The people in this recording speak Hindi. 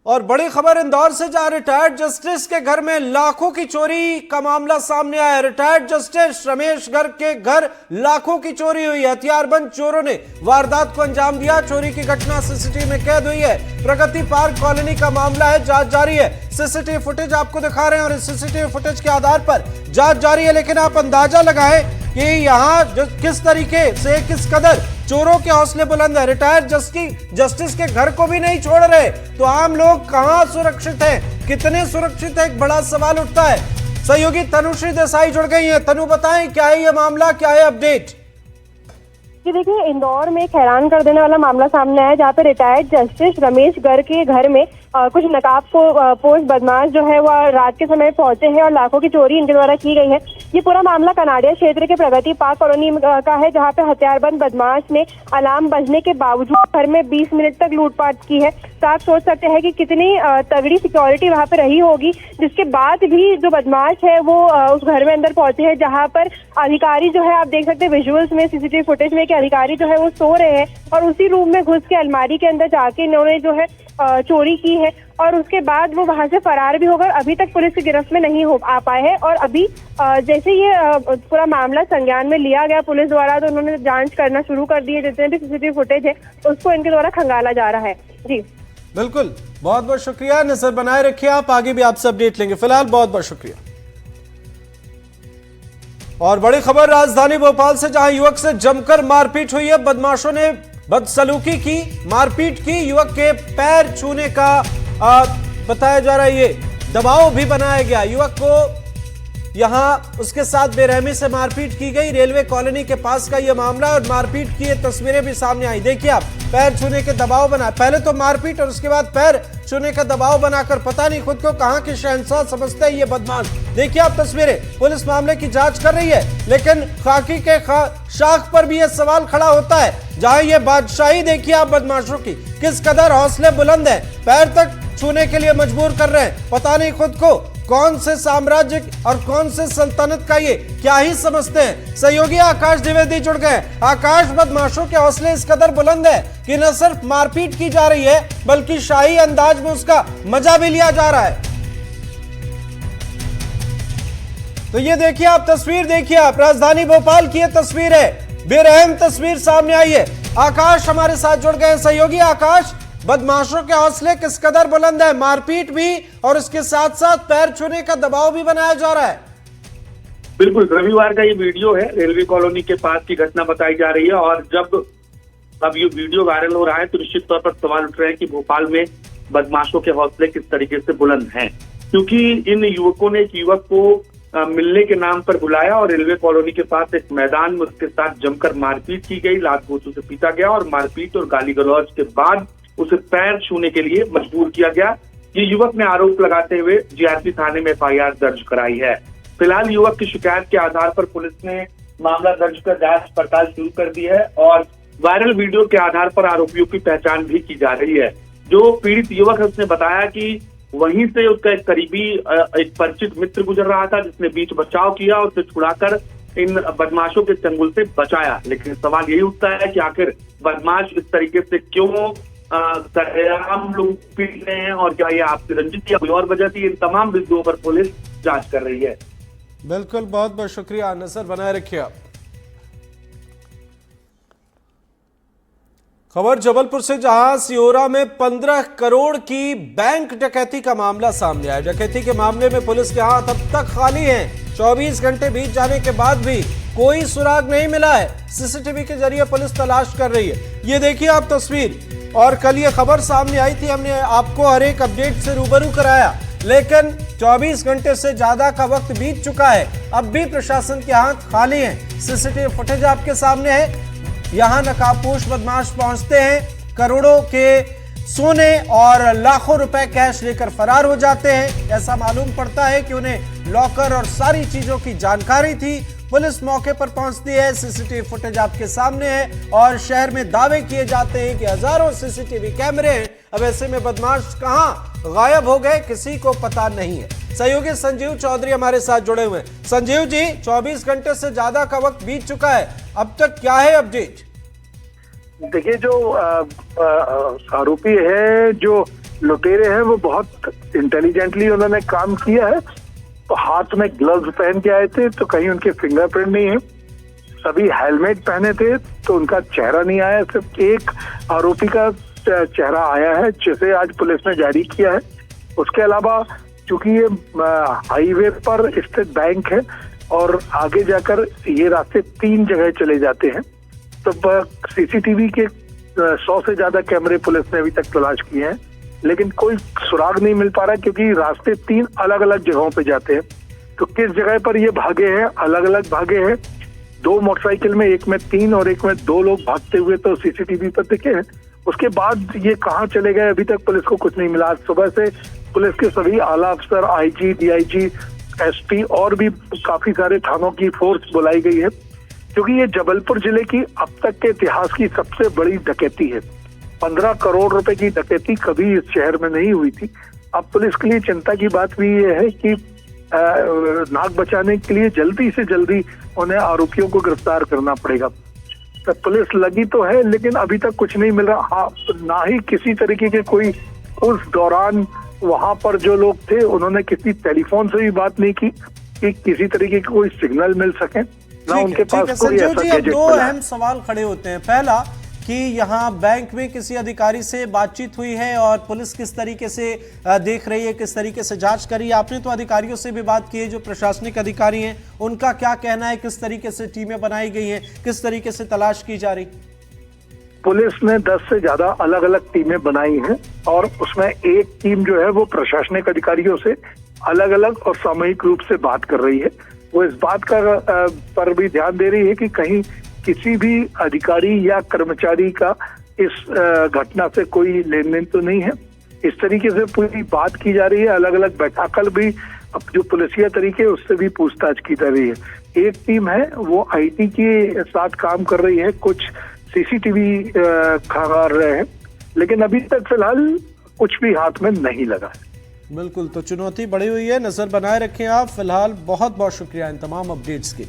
और बड़ी खबर इंदौर से, जहां रिटायर्ड जस्टिस के घर में लाखों की चोरी का मामला सामने आया। रिटायर्ड जस्टिस रमेश गर्ग के घर लाखों की चोरी हुई। हथियारबंद चोरों ने वारदात को अंजाम दिया। चोरी की घटना सीसीटीवी में कैद हुई है। प्रगति पार्क कॉलोनी का मामला है, जांच जारी है। सीसीटीवी फुटेज आपको दिखा रहे हैं और इस सीसीटीवी फुटेज के आधार पर जांच जारी है। लेकिन आप अंदाजा लगाएं कि यहाँ किस तरीके से, किस कदर चोरों के हौसले बुलंद है। रिटायर्ड जस्टिस के घर को भी नहीं छोड़ रहे, तो आम लोग कहां सुरक्षित हैं, कितने सुरक्षित है, एक बड़ा सवाल उठता है। सहयोगी तनुश्री देसाई जुड़ गई हैं। तनु, बताएं क्या है ये मामला, क्या है अपडेट? जी देखिए, इंदौर में एक हैरान कर देने वाला मामला सामने आया, जहाँ पे रिटायर्ड जस्टिस रमेश गर्ग के घर में कुछ नकाबपोश बदमाश जो है वह रात के समय पहुंचे हैं और लाखों की चोरी इनके द्वारा की गई है। ये पूरा मामला कनाडिया क्षेत्र के प्रगति पार्क कॉलोनी का है, जहाँ पे हथियारबंद बदमाश ने अलार्म बजने के बावजूद घर में 20 मिनट तक लूटपाट की है। तो आप सोच सकते हैं कि कितनी तगड़ी सिक्योरिटी वहाँ पे रही होगी, जिसके बाद भी जो बदमाश है वो उस घर में अंदर पहुंचे हैं, जहाँ पर अधिकारी जो है, आप देख सकते हैं विजुअल्स में, सीसीटीवी फुटेज में, कि अधिकारी जो है वो सो रहे हैं और उसी रूम में घुस के अलमारी के अंदर जाके इन्होंने जो है चोरी की है और उसके बाद वो वहां से फरार भी होकर अभी तक पुलिस की गिरफ्त में नहीं हो आ पाए हैं। और अभी जैसे ये पूरा मामला संज्ञान में लिया गया पुलिस द्वारा, तो उन्होंने जांच करना शुरू कर दी है। जितने भी सीसीटीवी फुटेज है उसको इनके द्वारा खंगाला जा रहा है। जी बिल्कुल, बहुत बहुत शुक्रिया। नजर बनाए रखिए आप, आगे भी आपसे अपडेट लेंगे। फिलहाल बहुत बहुत शुक्रिया। और बड़ी खबर राजधानी भोपाल से, जहां युवक से जमकर मारपीट हुई है। बदमाशों ने बदसलूकी की, मारपीट की। युवक के पैर छूने का बताया जा रहा है, ये दबाव भी बनाया गया। युवक को यहां उसके साथ बेरहमी से मारपीट की गई। रेलवे कॉलोनी के पास का यह मामला, और मारपीट की ये तस्वीरें भी सामने आई। देखिए आप, पैर छूने के दबाव बना, पहले तो मारपीट और उसके बाद पैर छूने का दबाव बनाकर पता नहीं खुद को कहां के शहंशाह समझते हैं ये बदमाश। देखिए आप तस्वीरें। पुलिस मामले की जांच कर रही है, लेकिन खाकी के शाख पर भी यह सवाल खड़ा होता है, जहां ये बादशाही देखिए आप बदमाशों की, किस कदर हौसले बुलंद है, पैर तक छूने के लिए मजबूर कर रहे हैं। पता नहीं खुद को कौन से साम्राज्य और कौन से सल्तनत का ये क्या ही समझते हैं। सहयोगी आकाश द्विवेदी जुड़ गए। आकाश, बदमाशों के हौसले इस कदर बुलंद है कि न सिर्फ मारपीट की जा रही है, बल्कि शाही अंदाज में उसका मजा भी लिया जा रहा है। तो ये देखिए आप तस्वीर, देखिए आप, राजधानी भोपाल की ये तस्वीर है, बेरहम तस्वीर सामने आई है। आकाश हमारे साथ जुड़ गए। सहयोगी आकाश, बदमाशों के हौसले किस कदर बुलंद है, मारपीट भी और इसके साथ साथ पैर छूने का दबाव भी बनाया जा रहा है। बिल्कुल, रविवार का ये वीडियो है, रेलवे कॉलोनी के पास की घटना बताई जा रही है। और जब अब ये वीडियो वायरल हो रहा है तो निश्चित तौर पर सवाल उठ रहे हैं कि भोपाल में बदमाशों के हौसले किस तरीके से बुलंद हैं, क्योंकि इन युवकों ने एक युवक को मिलने के नाम पर बुलाया और रेलवे कॉलोनी के पास एक मैदान में उसके साथ जमकर मारपीट की गई। लात घोंसों से पीटा गया और मारपीट और गाली गलौज के बाद उसे पैर छूने के लिए मजबूर किया गया। ये युवक ने आरोप लगाते हुए जीआरपी थाने में एफआईआर दर्ज कराई है। फिलहाल युवक की शिकायत के आधार पर पुलिस ने मामला दर्ज कर जांच पड़ताल शुरू कर दी है और वायरल वीडियो के आधार पर आरोपियों की पहचान भी की जा रही है। जो पीड़ित युवक है उसने बताया कि वहीं से उसका एक करीबी, एक परिचित मित्र गुजर रहा था, जिसने बीच बचाव किया और उसे छुड़ाकर इन बदमाशों के चंगुल से बचाया। लेकिन सवाल यही उठता है कि आखिर बदमाश इस तरीके से क्यों सरेआम लोग पीट रहे हैं और क्या ये आपसी रंजिश या कोई और वजह थी? इन तमाम बिंदुओं पर पुलिस जांच कर रही है। बिल्कुल, बहुत बहुत शुक्रिया। नजर बनाए रखिए आप। खबर जबलपुर से, जहां सियोरा में 15 करोड़ की बैंक डकैती का मामला सामने आया। डकैती के मामले में पुलिस के हाथ अब तक खाली हैं। 24 घंटे बीत जाने के बाद भी कोई सुराग नहीं मिला है। सीसीटीवी के जरिए पुलिस तलाश कर रही है। ये देखिए आप तस्वीर। और कल ये खबर सामने आई थी, हमने आपको हर एक अपडेट से रूबरू कराया, लेकिन 24 घंटे से ज्यादा का वक्त बीत चुका है, अब भी प्रशासन के हाथ खाली हैं। सीसीटीवी फुटेज आपके सामने है। यहां नकाबपोश बदमाश पहुंचते हैं, करोड़ों के सोने और लाखों रुपए कैश लेकर फरार हो जाते हैं। ऐसा मालूम पड़ता है कि उन्हें लॉकर और सारी चीजों की जानकारी थी। पुलिस मौके पर पहुंचती है। सीसीटीवी फुटेज आपके सामने है और शहर में दावे किए जाते हैं कि हजारों सीसीटीवी कैमरे हैं। अब ऐसे में बदमाश कहां गायब हो गए, किसी को पता नहीं है। सहयोगी संजीव चौधरी हमारे साथ जुड़े हुए हैं। संजीव जी, 24 घंटे से ज्यादा का वक्त बीत चुका है, अब तक क्या है अपडेट? देखिए, जो आरोपी है, जो लुटेरे हैं वो बहुत इंटेलिजेंटली उन्होंने काम किया है। तो हाथ में ग्लव्स पहन के आए थे तो कहीं उनके फिंगरप्रिंट नहीं है, सभी हेलमेट पहने थे तो उनका चेहरा नहीं आया, सिर्फ एक आरोपी का चेहरा आया है जिसे आज पुलिस ने जारी किया है। उसके अलावा चूंकि ये हाईवे पर स्थित बैंक है और आगे जाकर ये रास्ते 3 जगह चले जाते हैं, तो सीसीटीवी के 100 से ज्यादा कैमरे पुलिस ने अभी तक तलाश किए हैं, लेकिन कोई सुराग नहीं मिल पा रहा क्योंकि रास्ते 3 अलग अलग जगहों पे जाते हैं। तो किस जगह पर ये भागे हैं, अलग अलग भागे हैं। 2 मोटरसाइकिल में, एक में 3 और एक में 2 लोग भागते हुए तो सीसीटीवी पर दिखे हैं। उसके बाद ये कहाँ चले गए अभी तक पुलिस को कुछ नहीं मिला। आज सुबह से पुलिस के सभी आला अफसर, आईजी, डीआईजी, एसपी और भी काफी सारे थानों की फोर्स बुलाई गई है, क्योंकि ये जबलपुर जिले की अब तक के इतिहास की सबसे बड़ी डकैती है। 15 करोड़ रुपए की डकैती कभी इस शहर में नहीं हुई थी। अब पुलिस के लिए चिंता की बात भी ये है कि नाक बचाने के लिए जल्दी से जल्दी उन्हें आरोपियों को गिरफ्तार करना पड़ेगा। तो पुलिस लगी तो है लेकिन अभी तक कुछ नहीं मिल रहा। हाँ, ना ही किसी तरीके के कोई उस दौरान वहां पर जो लोग थे उन्होंने किसी टेलीफोन से भी बात नहीं की कि किसी तरीके का कोई सिग्नल मिल सके, ना उनके पास कोई ऐसा जी, अब गैजेट 2 मिला है। अहम सवाल खड़े होते हैं। पहला कि यहाँ बैंक में किसी अधिकारी से बातचीत हुई है और पुलिस किस तरीके से देख रही है, किस तरीके से जांच करी है। आपने तो अधिकारियों से भी बात की है, जो प्रशासनिक अधिकारी हैं उनका क्या कहना है, किस तरीके से टीमें बनाई गई हैं, किस तरीके से तलाश की जा रही? पुलिस ने 10 से ज्यादा अलग अलग टीमें बनाई हैं और उसमें एक टीम जो है वो प्रशासनिक अधिकारियों से अलग अलग और सामूहिक रूप से बात कर रही है। वो इस बात का पर भी ध्यान दे रही है कि कहीं किसी भी अधिकारी या कर्मचारी का इस घटना से कोई लेन देन तो नहीं है। इस तरीके से पूरी बात की जा रही है। अलग अलग बैठाकर भी अब जो पुलिसिया तरीके उससे भी पूछताछ की जा रही है। एक टीम है वो आईटी के साथ काम कर रही है, कुछ सीसीटीवी खंगाल रहे हैं, लेकिन अभी तक फिलहाल कुछ भी हाथ में नहीं लगा है। बिल्कुल, तो चुनौती बढ़ी हुई है, नजर बनाए रखें आप। फिलहाल बहुत बहुत शुक्रिया इन तमाम अपडेट्स के।